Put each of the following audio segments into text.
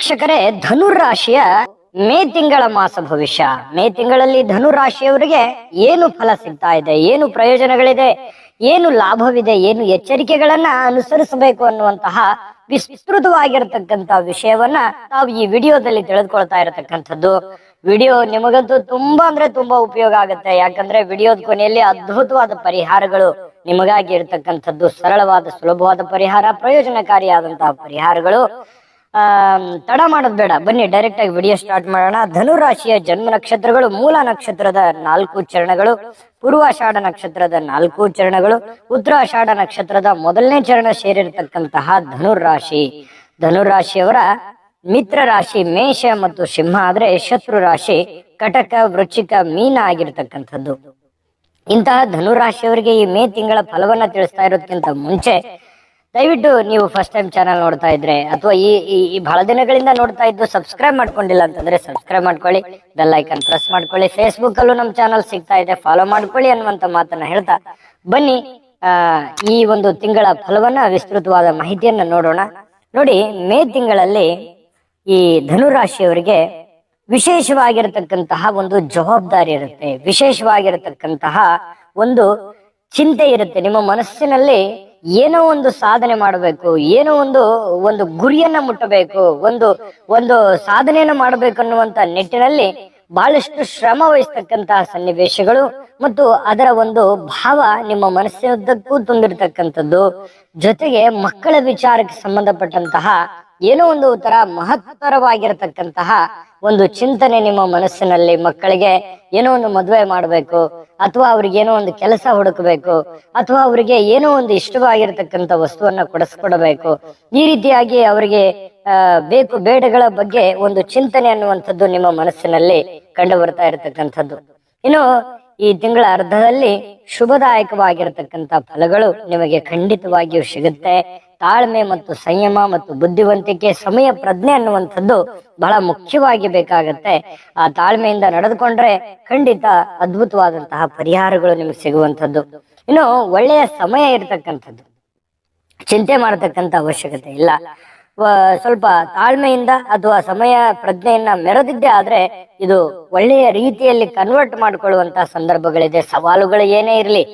ವೀಕ್ಷಕರೇ, ಧನುರಾಶಿಯ ಮೇ ತಿಂಗಳ ಮಾಸ ಭವಿಷ್ಯ. ಮೇ ತಿಂಗಳಲ್ಲಿ ಧನುರಾಶಿಯವರಿಗೆ ಏನು ಫಲ ಸಿಗ್ತಾ ಇದೆ, ಏನು ಪ್ರಯೋಜನಗಳಿದೆ, ಏನು ಲಾಭವಿದೆ, ಏನು ಎಚ್ಚರಿಕೆಗಳನ್ನ ಅನುಸರಿಸಬೇಕು ಅನ್ನುವಂತಹ ವಿಸ್ತೃತವಾಗಿರತಕ್ಕಂತ ವಿಷಯವನ್ನ ನಾವು ಈ ವಿಡಿಯೋದಲ್ಲಿ ತಿಳಿದುಕೊಳ್ತಾ ಇರತಕ್ಕಂಥದ್ದು. ವಿಡಿಯೋ ನಿಮಗಂತೂ ತುಂಬಾ ಅಂದ್ರೆ ತುಂಬಾ ಉಪಯೋಗ ಆಗುತ್ತೆ. ಯಾಕಂದ್ರೆ ವಿಡಿಯೋದ ಕೊನೆಯಲ್ಲಿ ಅದ್ಭುತವಾದ ಪರಿಹಾರಗಳು ನಿಮಗಾಗಿ ಇರತಕ್ಕಂಥದ್ದು. ಸರಳವಾದ ಸುಲಭವಾದ ಪರಿಹಾರ, ಪ್ರಯೋಜನಕಾರಿಯಾದಂತಹ ಪರಿಹಾರಗಳು. ತಡ ಮಾಡೋದ್ ಬೇಡ, ಬನ್ನಿ ಡೈರೆಕ್ಟ್ ಆಗಿ ವಿಡಿಯೋ ಸ್ಟಾರ್ಟ್ ಮಾಡೋಣ. ಧನುರಾಶಿಯ ಜನ್ಮ ನಕ್ಷತ್ರಗಳು: ಮೂಲ ನಕ್ಷತ್ರದ 4 ಚರಣಗಳು, ಪೂರ್ವಾಷಾಢ ನಕ್ಷತ್ರದ 4 ಚರಣಗಳು, ಉತ್ತರಾಷಾಢ ನಕ್ಷತ್ರದ 1ನೇ ಚರಣ ಸೇರಿರತಕ್ಕಂತಹ ಧನುರಾಶಿ. ಧನುರಾಶಿಯವರ ಮಿತ್ರ ರಾಶಿ ಮೇಷ ಮತ್ತು ಸಿಂಹ ಆದ್ರೆ, ಶತ್ರು ರಾಶಿ ಕಟಕ, ವೃಶ್ಚಿಕ, ಮೀನ ಆಗಿರ್ತಕ್ಕಂಥದ್ದು. ಇಂತಹ ಧನುರಾಶಿಯವರಿಗೆ ಈ ಮೇ ತಿಂಗಳ ಫಲವನ್ನ ತಿಳಿಸ್ತಾ ಇರೋದಕ್ಕಿಂತ ಮುಂಚೆ ದಯವಿಟ್ಟು ನೀವು ಫಸ್ಟ್ ಟೈಮ್ ಚಾನಲ್ ನೋಡ್ತಾ ಇದ್ರೆ ಅಥವಾ ಈ ಬಹಳ ದಿನಗಳಿಂದ ನೋಡ್ತಾ ಇದ್ದು ಸಬ್ಸ್ಕ್ರೈಬ್ ಮಾಡ್ಕೊಂಡಿಲ್ಲ ಅಂತಂದ್ರೆ ಸಬ್ಸ್ಕ್ರೈಬ್ ಮಾಡ್ಕೊಳ್ಳಿ, ಬೆಲ್ ಐಕನ್ ಪ್ರೆಸ್ ಮಾಡ್ಕೊಳ್ಳಿ. ಫೇಸ್ಬುಕ್ ಅಲ್ಲೂ ನಮ್ಮ ಚಾನಲ್ ಸಿಗ್ತಾ ಇದೆ, ಫಾಲೋ ಮಾಡ್ಕೊಳ್ಳಿ ಅನ್ನುವಂತ ಮಾತನ್ನ ಹೇಳ್ತಾ ಬನ್ನಿ ಈ ಒಂದು ತಿಂಗಳ ಫಲವನ್ನ ವಿಸ್ತೃತವಾದ ಮಾಹಿತಿಯನ್ನ ನೋಡೋಣ. ನೋಡಿ, ಮೇ ತಿಂಗಳಲ್ಲಿ ಈ ಧನುರಾಶಿಯವರಿಗೆ ವಿಶೇಷವಾಗಿರತಕ್ಕಂತಹ ಒಂದು ಜವಾಬ್ದಾರಿ ಇರುತ್ತೆ, ವಿಶೇಷವಾಗಿರತಕ್ಕಂತಹ ಒಂದು ಚಿಂತೆ ಇರುತ್ತೆ. ನಿಮ್ಮ ಮನಸ್ಸಿನಲ್ಲಿ ಏನೋ ಒಂದು ಸಾಧನೆ ಮಾಡಬೇಕು, ಏನೋ ಒಂದು ಗುರಿಯನ್ನ ಮುಟ್ಟಬೇಕು, ಒಂದು ಸಾಧನೆಯನ್ನ ಮಾಡಬೇಕು ಅನ್ನುವಂತ ನಿಟ್ಟಿನಲ್ಲಿ ಬಹಳಷ್ಟು ಶ್ರಮ ವಹಿಸ್ತಕ್ಕಂತಹ ಸನ್ನಿವೇಶಗಳು ಮತ್ತು ಅದರ ಒಂದು ಭಾವ ನಿಮ್ಮ ಮನಸ್ಸಿನದ್ದಕ್ಕೂ ತುಂಬಿರ್ತಕ್ಕಂಥದ್ದು. ಜೊತೆಗೆ ಮಕ್ಕಳ ವಿಚಾರಕ್ಕೆ ಸಂಬಂಧಪಟ್ಟಂತಹ ಏನೋ ಒಂದು ತರ ಮಹತ್ತರವಾಗಿರತಕ್ಕಂತಹ ಒಂದು ಚಿಂತನೆ ನಿಮ್ಮ ಮನಸ್ಸಿನಲ್ಲಿ. ಮಕ್ಕಳಿಗೆ ಏನೋ ಒಂದು ಮದುವೆ ಮಾಡಬೇಕು, ಅಥವಾ ಅವ್ರಿಗೆ ಏನೋ ಒಂದು ಕೆಲಸ ಹುಡುಕಬೇಕು, ಅಥವಾ ಅವರಿಗೆ ಏನೋ ಒಂದು ಇಷ್ಟವಾಗಿರತಕ್ಕಂತ ವಸ್ತುವನ್ನ ಕೊಡಿಸ್ಕೊಡಬೇಕು. ಈ ರೀತಿಯಾಗಿ ಅವರಿಗೆ ಬೇಕು ಬೇಡಗಳ ಬಗ್ಗೆ ಒಂದು ಚಿಂತನೆ ಅನ್ನುವಂಥದ್ದು ನಿಮ್ಮ ಮನಸ್ಸಿನಲ್ಲಿ ಕಂಡು ಬರ್ತಾ ಇರತಕ್ಕಂಥದ್ದು. ಇನ್ನು ಈ ತಿಂಗಳ ಅರ್ಧದಲ್ಲಿ ಶುಭದಾಯಕವಾಗಿರತಕ್ಕಂತ ಫಲಗಳು ನಿಮಗೆ ಖಂಡಿತವಾಗಿಯೂ ಸಿಗುತ್ತೆ. ತಾಳ್ಮೆ ಮತ್ತು ಸಂಯಮ ಮತ್ತು ಬುದ್ಧಿವಂತಿಕೆ, ಸಮಯ ಪ್ರಜ್ಞೆ ಅನ್ನುವಂಥದ್ದು ಬಹಳ ಮುಖ್ಯವಾಗಿ ಬೇಕಾಗತ್ತೆ. ಆ ತಾಳ್ಮೆಯಿಂದ ನಡೆದುಕೊಂಡ್ರೆ ಖಂಡಿತ ಅದ್ಭುತವಾದಂತಹ ಪರಿಹಾರಗಳು ನಿಮಗೆ ಸಿಗುವಂಥದ್ದು. ಇನ್ನು ಒಳ್ಳೆಯ ಸಮಯ ಇರತಕ್ಕಂಥದ್ದು, ಚಿಂತೆ ಮಾಡತಕ್ಕಂತ ಅವಶ್ಯಕತೆ ಇಲ್ಲ. ಸ್ವಲ್ಪ ತಾಳ್ಮೆಯಿಂದ ಅಥವಾ ಸಮಯ ಪ್ರಜ್ಞೆಯನ್ನ ಮೆರೆದಿದ್ದೇ ಆದ್ರೆ ಇದು ಒಳ್ಳೆಯ ರೀತಿಯಲ್ಲಿ ಕನ್ವರ್ಟ್ ಮಾಡಿಕೊಳ್ಳುವಂತಹ ಸಂದರ್ಭಗಳಿದೆ. ಸವಾಲುಗಳು ಏನೇ ಇರಲಿ,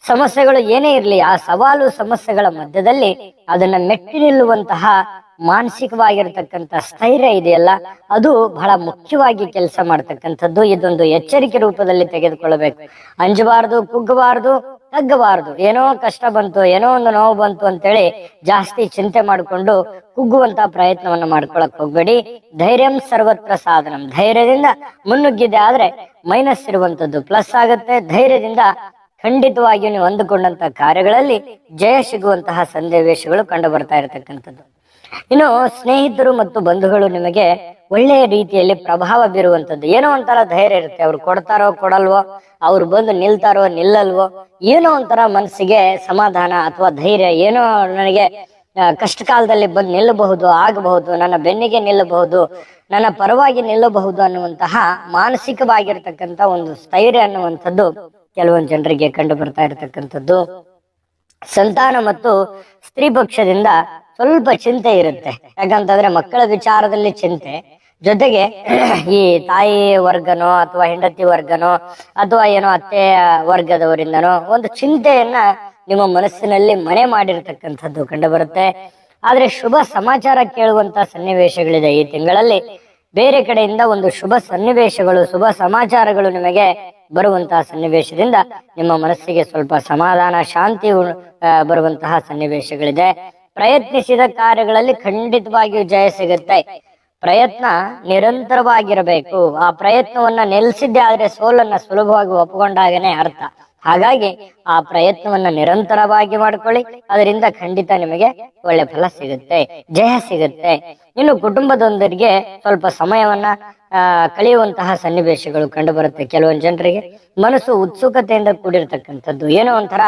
ಸಮಸ್ಯೆಗಳು ಏನೇ ಇರಲಿ, ಆ ಸವಾಲು ಸಮಸ್ಯೆಗಳ ಮಧ್ಯದಲ್ಲಿ ಅದನ್ನ ಮೆಟ್ಟಿ ನಿಲ್ಲುವಂತಹ ಮಾನಸಿಕವಾಗಿರ್ತಕ್ಕಂಥ ಸ್ಥೈರ್ಯ ಇದೆಯಲ್ಲ, ಅದು ಬಹಳ ಮುಖ್ಯವಾಗಿ ಕೆಲಸ ಮಾಡ್ತಕ್ಕಂಥದ್ದು. ಇದೊಂದು ಎಚ್ಚರಿಕೆ ರೂಪದಲ್ಲಿ ತೆಗೆದುಕೊಳ್ಳಬೇಕು. ಅಂಜಬಾರದು, ಕುಗ್ಗಬಾರದು, ತಗ್ಗಬಾರದು. ಏನೋ ಕಷ್ಟ ಬಂತು, ಏನೋ ಒಂದು ನೋವು ಬಂತು ಅಂತೇಳಿ ಜಾಸ್ತಿ ಚಿಂತೆ ಮಾಡಿಕೊಂಡು ಕುಗ್ಗುವಂತಹ ಪ್ರಯತ್ನವನ್ನ ಮಾಡ್ಕೊಳಕ್ ಹೋಗ್ಬೇಡಿ. ಧೈರ್ಯಂ ಸರ್ವತ್ರ ಸಾಧನಂ. ಧೈರ್ಯದಿಂದ ಮುನ್ನುಗ್ಗಿದೆ ಆದ್ರೆ ಮೈನಸ್ ಇರುವಂತದ್ದು ಪ್ಲಸ್ ಆಗುತ್ತೆ. ಧೈರ್ಯದಿಂದ ಖಂಡಿತವಾಗಿಯೂ ನೀವು ಅಂದುಕೊಂಡಂತ ಕಾರ್ಯಗಳಲ್ಲಿ ಜಯ ಸಿಗುವಂತಹ ಸನ್ನಿವೇಶಗಳು ಕಂಡು ಬರ್ತಾ ಇರತಕ್ಕಂಥದ್ದು. ಇನ್ನು ಸ್ನೇಹಿತರು ಮತ್ತು ಬಂಧುಗಳು ನಿಮಗೆ ಒಳ್ಳೆಯ ರೀತಿಯಲ್ಲಿ ಪ್ರಭಾವ ಬೀರುವಂತದ್ದು. ಏನೋ ಒಂಥರ ಧೈರ್ಯ ಇರುತ್ತೆ, ಅವ್ರು ಕೊಡ್ತಾರೋ ಕೊಡಲ್ವೋ, ಅವ್ರು ಬಂದು ನಿಲ್ತಾರೋ ನಿಲ್ಲಲ್ವೋ, ಏನೋ ಒಂಥರ ಮನಸ್ಸಿಗೆ ಸಮಾಧಾನ ಅಥವಾ ಧೈರ್ಯ, ಏನೋ ನನಗೆ ಕಷ್ಟ ಕಾಲದಲ್ಲಿ ಬಂದು ನಿಲ್ಲಬಹುದು, ಆಗಬಹುದು, ನನ್ನ ಬೆನ್ನಿಗೆ ನಿಲ್ಲಬಹುದು, ನನ್ನ ಪರವಾಗಿ ನಿಲ್ಲಬಹುದು ಅನ್ನುವಂತಹ ಮಾನಸಿಕವಾಗಿರ್ತಕ್ಕಂಥ ಒಂದು ಸ್ಥೈರ್ಯ ಅನ್ನುವಂಥದ್ದು ಕೆಲವೊಂದು ಜನರಿಗೆ ಕಂಡು ಬರ್ತಾ ಇರತಕ್ಕಂಥದ್ದು. ಸಂತಾನ ಮತ್ತು ಸ್ತ್ರೀ ಪಕ್ಷದಿಂದ ಸ್ವಲ್ಪ ಚಿಂತೆ ಇರುತ್ತೆ. ಯಾಕಂತಂದ್ರೆ ಮಕ್ಕಳ ವಿಚಾರದಲ್ಲಿ ಚಿಂತೆ, ಜೊತೆಗೆ ಈ ತಾಯಿ ವರ್ಗನೋ ಅಥವಾ ಹೆಂಡತಿ ವರ್ಗನೋ ಅಥವಾ ಏನೋ ಅತ್ತೆ ವರ್ಗದವರಿಂದನೋ ಒಂದು ಚಿಂತೆಯನ್ನ ನಿಮ್ಮ ಮನಸ್ಸಿನಲ್ಲಿ ಮನೆ ಮಾಡಿರ್ತಕ್ಕಂಥದ್ದು ಕಂಡು ಬರುತ್ತೆ. ಆದ್ರೆ ಶುಭ ಸಮಾಚಾರ ಕೇಳುವಂತ ಸನ್ನಿವೇಶಗಳಿದೆ ಈ ತಿಂಗಳಲ್ಲಿ. ಬೇರೆ ಕಡೆಯಿಂದ ಒಂದು ಶುಭ ಸನ್ನಿವೇಶಗಳು, ಶುಭ ಸಮಾಚಾರಗಳು ನಿಮಗೆ ಬರುವಂತಹ ಸನ್ನಿವೇಶದಿಂದ ನಿಮ್ಮ ಮನಸ್ಸಿಗೆ ಸ್ವಲ್ಪ ಸಮಾಧಾನ, ಶಾಂತಿ ಬರುವಂತಹ ಸನ್ನಿವೇಶಗಳಿದೆ. ಪ್ರಯತ್ನಿಸಿದ ಕಾರ್ಯಗಳಲ್ಲಿ ಖಂಡಿತವಾಗಿಯೂ ಜಯ ಸಿಗುತ್ತೆ. ಪ್ರಯತ್ನ ನಿರಂತರವಾಗಿರಬೇಕು. ಆ ಪ್ರಯತ್ನವನ್ನ ನಿಲ್ಲಿಸಿದ್ದೆ ಆದ್ರೆ ಸೋಲನ್ನ ಸುಲಭವಾಗಿ ಒಪ್ಪಿಕೊಂಡಾಗನೇ ಅರ್ಥ. ಹಾಗಾಗಿ ಆ ಪ್ರಯತ್ನವನ್ನ ನಿರಂತರವಾಗಿ ಮಾಡ್ಕೊಳ್ಳಿ, ಅದರಿಂದ ಖಂಡಿತ ನಿಮಗೆ ಒಳ್ಳೆ ಫಲ ಸಿಗುತ್ತೆ, ಜಯ ಸಿಗುತ್ತೆ. ಇನ್ನು ಕುಟುಂಬದೊಂದಿಗೆ ಸ್ವಲ್ಪ ಸಮಯವನ್ನ ಕಳೆಯುವಂತಹ ಸನ್ನಿವೇಶಗಳು ಕಂಡು ಬರುತ್ತೆ. ಕೆಲವೊಂದು ಜನರಿಗೆ ಮನಸ್ಸು ಉತ್ಸುಕತೆಯಿಂದ ಕೂಡಿರ್ತಕ್ಕಂಥದ್ದು, ಏನೋ ಒಂಥರ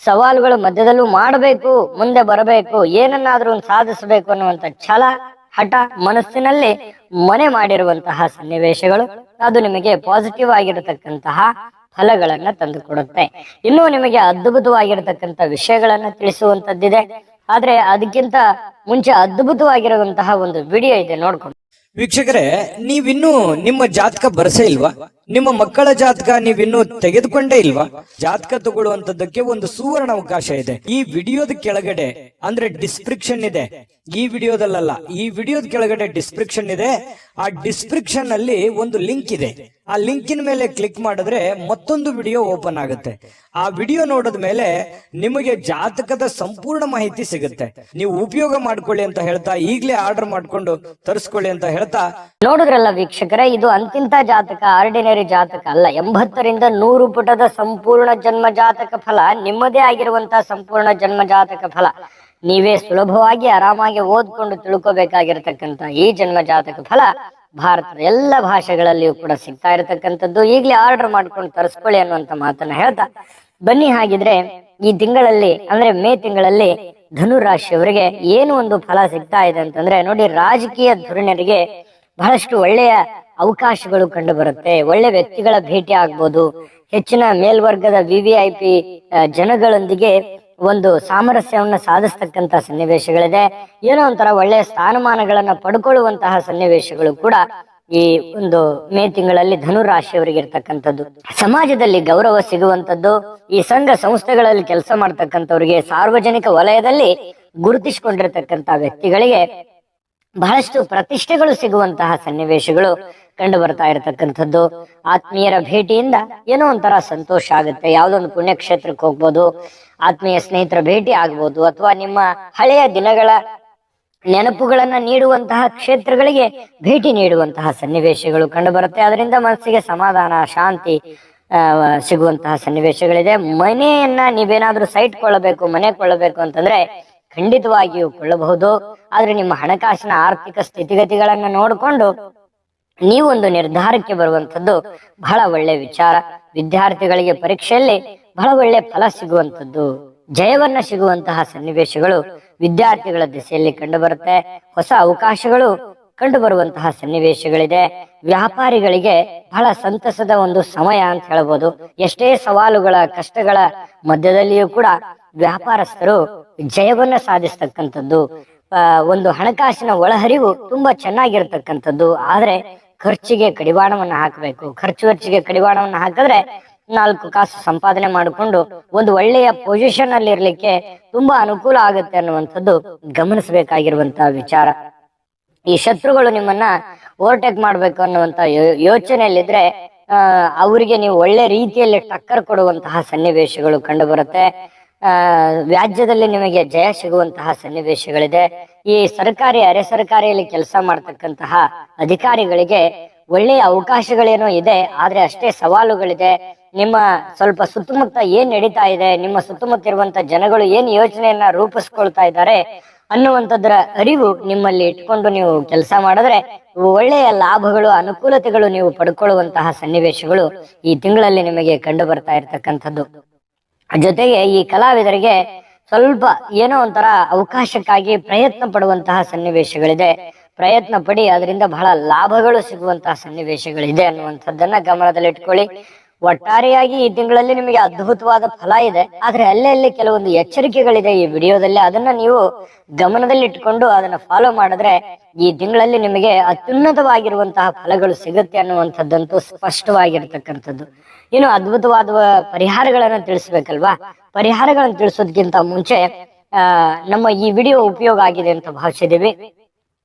ಸವಾಲುಗಳು ಮಧ್ಯದಲ್ಲೂ ಮಾಡಬೇಕು, ಮುಂದೆ ಬರಬೇಕು, ಏನನ್ನಾದ್ರೂ ಒಂದು ಸಾಧಿಸಬೇಕು ಅನ್ನುವಂತ ಛಲ, ಹಠ ಮನಸ್ಸಿನಲ್ಲಿ ಮನೆ ಮಾಡಿರುವಂತಹ ಸನ್ನಿವೇಶಗಳು ಅದು ನಿಮಗೆ ಪಾಸಿಟಿವ್ ಆಗಿರತಕ್ಕಂತಹ ಫಲಗಳನ್ನ ತಂದು ಕೊಡುತ್ತೆ. ಇನ್ನು ನಿಮಗೆ ಅದ್ಭುತವಾಗಿರತಕ್ಕಂತ ವಿಷಯಗಳನ್ನ ತಿಳಿಸುವಂತದ್ದಿದೆ. ಆದ್ರೆ ಅದಕ್ಕಿಂತ ಮುಂಚೆ ಅದ್ಭುತವಾಗಿರುವಂತಹ ಒಂದು ವಿಡಿಯೋ ಇದೆ, ನೋಡ್ಕೊಂಡು. ವೀಕ್ಷಕರೇ, ನೀವಿನ್ನೂ ನಿಮ್ಮ ಜಾತಕ ಬರ್ಸೇ ಇಲ್ವಾ? ನಿಮ್ಮ ಮಕ್ಕಳ ಜಾತಕ ನೀವಿನ್ನೂ ತೆಗೆದುಕೊಂಡೇ ಇಲ್ವಾ? ಜಾತಕ ತಗೊಳ್ಳುವಂತದ್ದಕ್ಕೆ ಒಂದು ಸುವರ್ಣ ಅವಕಾಶ ಇದೆ. ಈ ವಿಡಿಯೋದ ಕೆಳಗಡೆ ಅಂದ್ರೆ ಡಿಸ್ಕ್ರಿಪ್ಷನ್ ಇದೆ, ಈ ವಿಡಿಯೋದಲ್ಲ, ಈ ವಿಡಿಯೋದ ಕೆಳಗಡೆ ಡಿಸ್ಕ್ರಿಪ್ಷನ್ ಇದೆ. ಆ ಡಿಸ್ಕ್ರಿಪ್ಷನ್ ಅಲ್ಲಿ ಒಂದು ಲಿಂಕ್ ಇದೆ. ಆ ಲಿಂಕಿನ ಮೇಲೆ ಕ್ಲಿಕ್ ಮಾಡಿದ್ರೆ ಮತ್ತೊಂದು ವಿಡಿಯೋ ಓಪನ್ ಆಗುತ್ತೆ. ಆ ವಿಡಿಯೋ ನೋಡಿದ ಮೇಲೆ ನಿಮಗೆ ಜಾತಕದ ಸಂಪೂರ್ಣ ಮಾಹಿತಿ ಸಿಗುತ್ತೆ. ನೀವು ಉಪಯೋಗ ಮಾಡ್ಕೊಳ್ಳಿ ಅಂತ ಹೇಳ್ತಾ, ಈಗಲೇ ಆರ್ಡರ್ ಮಾಡ್ಕೊಂಡು ತರಿಸ್ಕೊಳ್ಳಿ ಅಂತ ಹೇಳ್ತಾ. ನೋಡಿದ್ರಲ್ಲ ವೀಕ್ಷಕರೇ, ಇದು ಅಂತಿಂತ ಜಾತಕ, ಆರ್ಡಿನರಿ ಜಾತಕ ಅಲ್ಲ. 80ರಿಂದ 100 ಪುಟದ ಸಂಪೂರ್ಣ ಜನ್ಮ ಜಾತಕ ಫಲ, ನಿಮ್ಮದೇ ಆಗಿರುವಂತಹ ಸಂಪೂರ್ಣ ಜನ್ಮ ಜಾತಕ ಫಲ. ನೀವೇ ಸುಲಭವಾಗಿ ಆರಾಮಾಗಿ ಓದ್ಕೊಂಡು ತಿಳ್ಕೊಬೇಕಾಗಿರತಕ್ಕಂತ ಈ ಜನ್ಮ ಜಾತಕ ಫಲ ಭಾರತದ ಎಲ್ಲ ಭಾಷೆಗಳಲ್ಲಿಯೂ ಕೂಡ ಸಿಗ್ತಾ ಇರತಕ್ಕಂಥದ್ದು. ಈಗಲೇ ಆರ್ಡರ್ ಮಾಡ್ಕೊಂಡು ತರಿಸ್ಕೊಳ್ಳಿ ಅನ್ನುವಂತ ಮಾತನ್ನ ಹೇಳ್ತಾ ಬನ್ನಿ. ಹಾಗಿದ್ರೆ ಈ ತಿಂಗಳಲ್ಲಿ ಅಂದ್ರೆ ಮೇ ತಿಂಗಳಲ್ಲಿ ಧನು ರಾಶಿಯವರಿಗೆ ಏನು ಒಂದು ಫಲ ಸಿಗ್ತಾ ಇದೆ ಅಂತಂದ್ರೆ, ನೋಡಿ, ರಾಜಕೀಯ ಧುರೀಣರಿಗೆ ಬಹಳಷ್ಟು ಒಳ್ಳೆಯ ಅವಕಾಶಗಳು ಕಂಡು ಬರುತ್ತೆ. ಒಳ್ಳೆ ವ್ಯಕ್ತಿಗಳ ಭೇಟಿ ಆಗ್ಬೋದು. ಹೆಚ್ಚಿನ ಮೇಲ್ವರ್ಗದ VVIP ಜನಗಳೊಂದಿಗೆ ಒಂದು ಸಾಮರಸ್ಯವನ್ನ ಸಾಧಿಸ್ತಕ್ಕಂತ ಸನ್ನಿವೇಶಗಳಿದೆ. ಏನೋ ಒಂಥರ ಒಳ್ಳೆಯ ಸ್ಥಾನಮಾನಗಳನ್ನ ಪಡ್ಕೊಳ್ಳುವಂತಹ ಸನ್ನಿವೇಶಗಳು ಕೂಡ ಈ ಒಂದು ಮೇ ತಿಂಗಳಲ್ಲಿ ಧನು ರಾಶಿಯವರಿಗೆ ಇರ್ತಕ್ಕಂಥದ್ದು. ಸಮಾಜದಲ್ಲಿ ಗೌರವ ಸಿಗುವಂತದ್ದು, ಈ ಸಂಘ ಸಂಸ್ಥೆಗಳಲ್ಲಿ ಕೆಲಸ ಮಾಡ್ತಕ್ಕಂಥವ್ರಿಗೆ, ಸಾರ್ವಜನಿಕ ವಲಯದಲ್ಲಿ ಗುರುತಿಸಿಕೊಂಡಿರ್ತಕ್ಕಂಥ ವ್ಯಕ್ತಿಗಳಿಗೆ ಬಹಳಷ್ಟು ಪ್ರತಿಷ್ಠೆಗಳು ಸಿಗುವಂತಹ ಸನ್ನಿವೇಶಗಳು ಕಂಡು ಬರ್ತಾ ಇರತಕ್ಕಂಥದ್ದು. ಆತ್ಮೀಯರ ಭೇಟಿಯಿಂದ ಏನೋ ಒಂಥರ ಸಂತೋಷ ಆಗುತ್ತೆ. ಯಾವ್ದೊಂದು ಪುಣ್ಯಕ್ಷೇತ್ರಕ್ಕೆ ಹೋಗ್ಬೋದು, ಆತ್ಮೀಯ ಸ್ನೇಹಿತರ ಭೇಟಿ ಆಗ್ಬೋದು, ಅಥವಾ ನಿಮ್ಮ ಹಳೆಯ ದಿನಗಳ ನೆನಪುಗಳನ್ನ ನೀಡುವಂತಹ ಕ್ಷೇತ್ರಗಳಿಗೆ ಭೇಟಿ ನೀಡುವಂತಹ ಸನ್ನಿವೇಶಗಳು ಕಂಡು ಬರುತ್ತೆ. ಅದರಿಂದ ಮನಸ್ಸಿಗೆ ಸಮಾಧಾನ, ಶಾಂತಿ ಸಿಗುವಂತಹ ಸನ್ನಿವೇಶಗಳಿದೆ. ಮನೆಯನ್ನ ನೀವೇನಾದ್ರೂ ಸೈಟ್ ಕೊಳ್ಳಬೇಕು, ಮನೆ ಕೊಳ್ಳಬೇಕು ಅಂತಂದ್ರೆ ಖಂಡಿತವಾಗಿಯೂ ಕೊಳ್ಳಬಹುದು. ಆದ್ರೆ ನಿಮ್ಮ ಹಣಕಾಸಿನ ಆರ್ಥಿಕ ಸ್ಥಿತಿಗತಿಗಳನ್ನ ನೋಡಿಕೊಂಡು ನೀವೊಂದು ನಿರ್ಧಾರಕ್ಕೆ ಬರುವಂತದ್ದು ಬಹಳ ಒಳ್ಳೆ ವಿಚಾರ. ವಿದ್ಯಾರ್ಥಿಗಳಿಗೆ ಪರೀಕ್ಷೆಯಲ್ಲಿ ಬಹಳ ಒಳ್ಳೆ ಫಲ ಸಿಗುವಂತದ್ದು, ಜಯವನ್ನ ಸಿಗುವಂತಹ ಸನ್ನಿವೇಶಗಳು ವಿದ್ಯಾರ್ಥಿಗಳ ದಿಸೆಯಲ್ಲಿ ಕಂಡು ಬರುತ್ತೆ. ಹೊಸ ಅವಕಾಶಗಳು ಕಂಡು ಬರುವಂತಹ ಸನ್ನಿವೇಶಗಳಿದೆ. ವ್ಯಾಪಾರಿಗಳಿಗೆ ಬಹಳ ಸಂತಸದ ಒಂದು ಸಮಯ ಅಂತ ಹೇಳ್ಬೋದು. ಎಷ್ಟೇ ಸವಾಲುಗಳ, ಕಷ್ಟಗಳ ಮಧ್ಯದಲ್ಲಿಯೂ ಕೂಡ ವ್ಯಾಪಾರಸ್ಥರು ಜಯವನ್ನ ಸಾಧಿಸ್ತಕ್ಕಂಥದ್ದು. ಒಂದು ಹಣಕಾಸಿನ ಒಳಹರಿವು ತುಂಬಾ ಚೆನ್ನಾಗಿರ್ತಕ್ಕಂಥದ್ದು. ಆದ್ರೆ ಖರ್ಚಿಗೆ ಕಡಿವಾಣವನ್ನ ಹಾಕಬೇಕು. ಖರ್ಚು ವೆಚ್ಚಿಗೆ ಕಡಿವಾಣವನ್ನ ಹಾಕಿದ್ರೆ 4 ಕಾಸು ಸಂಪಾದನೆ ಮಾಡಿಕೊಂಡು ಒಂದು ಒಳ್ಳೆಯ ಪೊಸಿಷನ್ ಅಲ್ಲಿ ಇರ್ಲಿಕ್ಕೆ ತುಂಬಾ ಅನುಕೂಲ ಆಗುತ್ತೆ ಅನ್ನುವಂಥದ್ದು ಗಮನಿಸಬೇಕಾಗಿರುವಂತಹ ವಿಚಾರ. ಈ ಶತ್ರುಗಳು ನಿಮ್ಮನ್ನ ಓವರ್ಟೇಕ್ ಮಾಡ್ಬೇಕು ಅನ್ನುವಂತ ಯೋಚನೆಯಲ್ಲಿದ್ರೆ ಅವರಿಗೆ ನೀವು ಒಳ್ಳೆ ರೀತಿಯಲ್ಲಿ ಟಕ್ಕರ್ ಕೊಡುವಂತಹ ಸನ್ನಿವೇಶಗಳು ಕಂಡು ಬರುತ್ತೆ. ವ್ಯಾಜ್ಯದಲ್ಲಿ ನಿಮಗೆ ಜಯ ಸಿಗುವಂತಹ ಸನ್ನಿವೇಶಗಳಿದೆ. ಈ ಸರ್ಕಾರಿ, ಅರೆ ಸರ್ಕಾರಿಯಲ್ಲಿ ಕೆಲಸ ಮಾಡ್ತಕ್ಕಂತಹ ಅಧಿಕಾರಿಗಳಿಗೆ ಒಳ್ಳೆಯ ಅವಕಾಶಗಳೇನೋ ಇದೆ, ಆದ್ರೆ ಅಷ್ಟೇ ಸವಾಲುಗಳಿದೆ. ನಿಮ್ಮ ಸ್ವಲ್ಪ ಸುತ್ತಮುತ್ತ ಏನ್ ನಡೀತಾ ಇದೆ, ನಿಮ್ಮ ಸುತ್ತಮುತ್ತ ಇರುವಂತ ಜನಗಳು ಏನ್ ಯೋಚನೆಯನ್ನ ರೂಪಿಸ್ಕೊಳ್ತಾ ಇದ್ದಾರೆ ಅನ್ನುವಂಥದ್ರ ಅರಿವು ನಿಮ್ಮಲ್ಲಿ ಇಟ್ಕೊಂಡು ನೀವು ಕೆಲಸ ಮಾಡಿದ್ರೆ ಒಳ್ಳೆಯ ಲಾಭಗಳು, ಅನುಕೂಲತೆಗಳು ನೀವು ಪಡ್ಕೊಳ್ಳುವಂತಹ ಸನ್ನಿವೇಶಗಳು ಈ ತಿಂಗಳಲ್ಲಿ ನಿಮಗೆ ಕಂಡು ಬರ್ತಾ ಇರ್ತಕ್ಕಂಥದ್ದು. ಜೊತೆಗೆ ಈ ಕಲಾವಿದರಿಗೆ ಸ್ವಲ್ಪ ಏನೋ ಒಂಥರ ಅವಕಾಶಕ್ಕಾಗಿ ಪ್ರಯತ್ನ ಪಡುವಂತಹ ಸನ್ನಿವೇಶಗಳಿದೆ. ಪ್ರಯತ್ನ ಪಡಿ, ಅದರಿಂದ ಬಹಳ ಲಾಭಗಳು ಸಿಗುವಂತಹ ಸನ್ನಿವೇಶಗಳಿದೆ ಅನ್ನುವಂಥದ್ದನ್ನ ಗಮನದಲ್ಲಿಟ್ಕೊಳ್ಳಿ. ಒಟ್ಟಾರೆಯಾಗಿ ಈ ತಿಂಗಳಲ್ಲಿ ನಿಮಗೆ ಅದ್ಭುತವಾದ ಫಲ ಇದೆ. ಆದ್ರೆ ಅಲ್ಲೇ ಕೆಲವೊಂದು ಎಚ್ಚರಿಕೆಗಳಿದೆ ಈ ವಿಡಿಯೋದಲ್ಲಿ. ಅದನ್ನ ನೀವು ಗಮನದಲ್ಲಿಟ್ಕೊಂಡು ಅದನ್ನ ಫಾಲೋ ಮಾಡಿದ್ರೆ ಈ ತಿಂಗಳಲ್ಲಿ ನಿಮಗೆ ಅತ್ಯುನ್ನತವಾಗಿರುವಂತಹ ಫಲಗಳು ಸಿಗುತ್ತೆ ಅನ್ನುವಂಥದ್ದಂತೂ ಸ್ಪಷ್ಟವಾಗಿರ್ತಕ್ಕಂಥದ್ದು. ಇನ್ನು ಅದ್ಭುತವಾದ ಪರಿಹಾರಗಳನ್ನ ತಿಳಿಸ್ಬೇಕಲ್ವಾ? ಪರಿಹಾರಗಳನ್ನು ತಿಳಿಸೋದಕ್ಕಿಂತ ಮುಂಚೆ ನಮ್ಮ ಈ ವಿಡಿಯೋ ಉಪಯೋಗ ಆಗಿದೆ ಅಂತ ಭಾವಿಸಿದೀವಿ.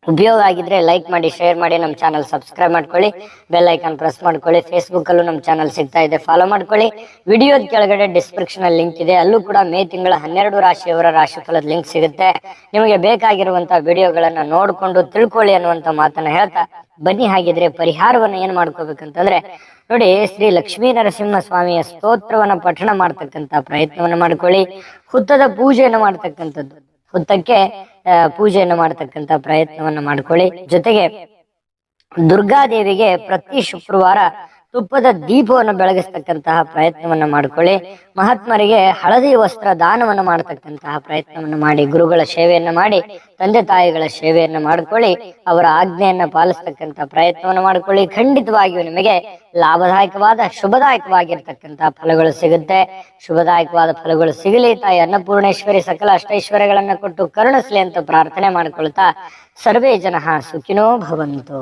ಉಪಯೋಗ ಆಗಿದ್ರೆ ಲೈಕ್ ಮಾಡಿ, ಶೇರ್ ಮಾಡಿ, ನಮ್ಮ ಚಾನಲ್ ಸಬ್ಸ್ಕ್ರೈಬ್ ಮಾಡ್ಕೊಳ್ಳಿ, ಬೆಲ್ ಐಕಾನ್ ಪ್ರೆಸ್ ಮಾಡ್ಕೊಳ್ಳಿ. ಫೇಸ್ಬುಕ್ ಅಲ್ಲೂ ನಮ್ಮ ಚಾನಲ್ ಸಿಗ್ತಾ ಇದೆ, ಫಾಲೋ ಮಾಡ್ಕೊಳ್ಳಿ. ವಿಡಿಯೋದ ಕೆಳಗಡೆ ಡಿಸ್ಕ್ರಿಪ್ಷನ್ ಅಲ್ಲಿ ಲಿಂಕ್ ಇದೆ, ಅಲ್ಲೂ ಕೂಡ ಮೇ ತಿಂಗಳ 12 ರಾಶಿಯವರ ರಾಶಿಫಲದ ಲಿಂಕ್ ಸಿಗುತ್ತೆ. ನಿಮಗೆ ಬೇಕಾಗಿರುವಂತಹ ವಿಡಿಯೋಗಳನ್ನ ನೋಡ್ಕೊಂಡು ತಿಳ್ಕೊಳ್ಳಿ ಅನ್ನುವಂತ ಮಾತನ್ನ ಹೇಳ್ತಾ ಬನ್ನಿ. ಹಾಗಿದ್ರೆ ಪರಿಹಾರವನ್ನ ಏನ್ ಮಾಡ್ಕೋಬೇಕಂತಂದ್ರೆ, ನೋಡಿ, ಶ್ರೀ ಲಕ್ಷ್ಮೀ ನರಸಿಂಹ ಸ್ವಾಮಿಯ ಸ್ತೋತ್ರವನ್ನ ಪಠಣ ಮಾಡ್ತಕ್ಕಂತ ಪ್ರಯತ್ನವನ್ನ ಮಾಡ್ಕೊಳ್ಳಿ. ಹುತ್ತದ ಪೂಜೆಯನ್ನು ಮಾಡ್ತಕ್ಕಂಥದ್ದು, ಹುತ್ತಕ್ಕೆ ಪೂಜೆಯನ್ನು ಮಾಡತಕ್ಕಂತ ಪ್ರಯತ್ನವನ್ನ ಮಾಡ್ಕೊಳ್ಳಿ. ಜೊತೆಗೆ ದುರ್ಗಾದೇವಿಗೆ ಪ್ರತಿ ಶುಕ್ರವಾರ ತುಪ್ಪದ ದೀಪವನ್ನು ಬೆಳಗಿಸ್ತಕ್ಕಂತಹ ಪ್ರಯತ್ನವನ್ನ ಮಾಡ್ಕೊಳ್ಳಿ. ಮಹಾತ್ಮರಿಗೆ ಹಳದಿ ವಸ್ತ್ರ ದಾನವನ್ನು ಮಾಡತಕ್ಕಂತಹ ಪ್ರಯತ್ನವನ್ನು ಮಾಡಿ, ಗುರುಗಳ ಸೇವೆಯನ್ನ ಮಾಡಿ, ತಂದೆ ತಾಯಿಗಳ ಸೇವೆಯನ್ನ ಮಾಡ್ಕೊಳ್ಳಿ, ಅವರ ಆಜ್ಞೆಯನ್ನ ಪಾಲಿಸ್ತಕ್ಕಂತಹ ಪ್ರಯತ್ನವನ್ನು ಮಾಡ್ಕೊಳ್ಳಿ. ಖಂಡಿತವಾಗಿಯೂ ನಿಮಗೆ ಲಾಭದಾಯಕವಾದ ಶುಭದಾಯಕವಾಗಿರ್ತಕ್ಕಂತಹ ಫಲಗಳು ಸಿಗುತ್ತೆ. ಶುಭದಾಯಕವಾದ ಫಲಗಳು ಸಿಗಲಿ. ತಾಯಿ ಅನ್ನಪೂರ್ಣೇಶ್ವರಿ ಸಕಲ ಅಷ್ಟೈಶ್ವರ್ಯಗಳನ್ನ ಕೊಟ್ಟು ಕರುಣಿಸ್ಲಿ ಅಂತ ಪ್ರಾರ್ಥನೆ ಮಾಡ್ಕೊಳ್ತಾ ಸರ್ವೇ ಜನಃ ಸುಖಿನೋ ಭವಂತು.